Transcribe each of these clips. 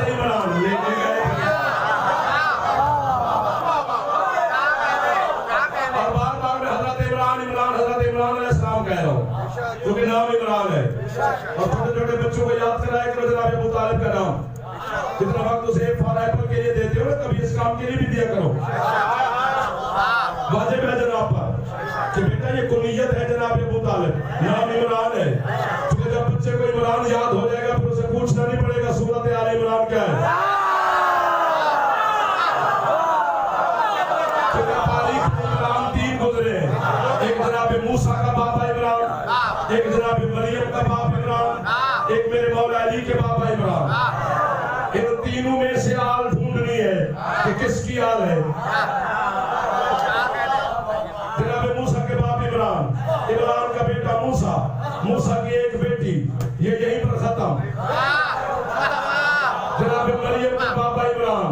इमरान लेके गए और बार बार में हजरत इमरान इमरान हजरत इमरान अलैहिस्सलाम कह रहा हूँ क्योंकि नाम इमरान है। और छोटे छोटे बच्चों को याद कराया करो जनाब अबू तालिब का नाम। जितना वक्त उसे फॉर एप्पल के लिए देते हो ना कभी इस काम के लिए भी दिया करो। वाजिब है जनाब पर कि बेटा ये कुनियत है जनाब अबू तालिब, नाम इमरान है। क्योंकि जब बच्चे को इमरान याद हो जाएगा फिर उसे पूछना नहीं पड़ेगा सूरत आले इमरान क्या है। तारीख में इमरान 3 गुजरे हैं, एक जनाब मूसा का बाबा इमरान, एक जनाब मरियम का बाप इमरान, एक मेरे मौला अली के बाबा इमरान। इन तीनों में से आल ढूंढनी है कि किसकी आल है। जनाब मूसा के बाप इमरान, इमरान का बेटा मूसा, मूसा की एक बेटी, ये यहीं पर खत्म। जनाब मरियम का बाबा इमरान,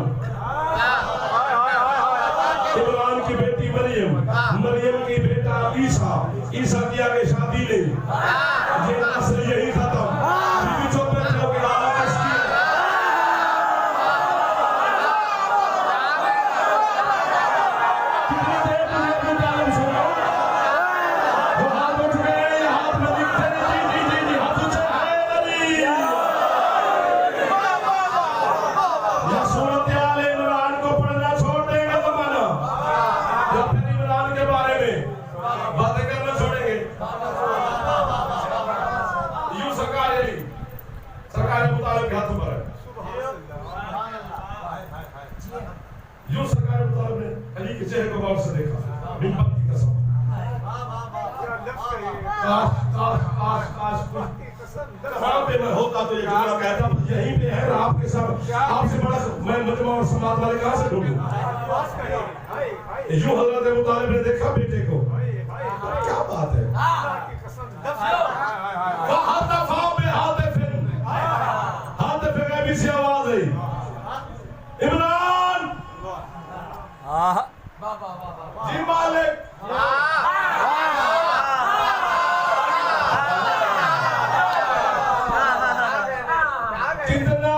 इमरान की बेटी मरियम, मरियम की बेटा ईसा, ईसा की आगे शादी नहीं, ये नस्ल यही खत्म। बीवी चुप बैठे हो गया किसकी कितनी देर तुझे अपनी तालीम सुनो। जो हाथ उठ गए हाथ में दिखते नहीं। जी जी जी हाथ ऊंचे है अली या सूरत आले इमरान को पढ़ना छोड़ देगा जमाना या फिर इमरान के बारे में बातें करना छोड़ेंगे। यूं सरकार अबू तालिब के हाथों पर है। यूं सरकार अबू तालिब ने अली के चेहरे को गौर से देखा, मिम्बर की कसम। काश काश काश काश वहां पे मैं होता तो ये जुमला कहता यहीं पे है आपके साथ, आपसे बड़ा मैं मजमा और समाज वाले कहां से ढूंढूं। यूं हजरत अबू तालिब ने देखा बेटे को, क्या बात है। से आवाज आई इमरान जी मालिक कितना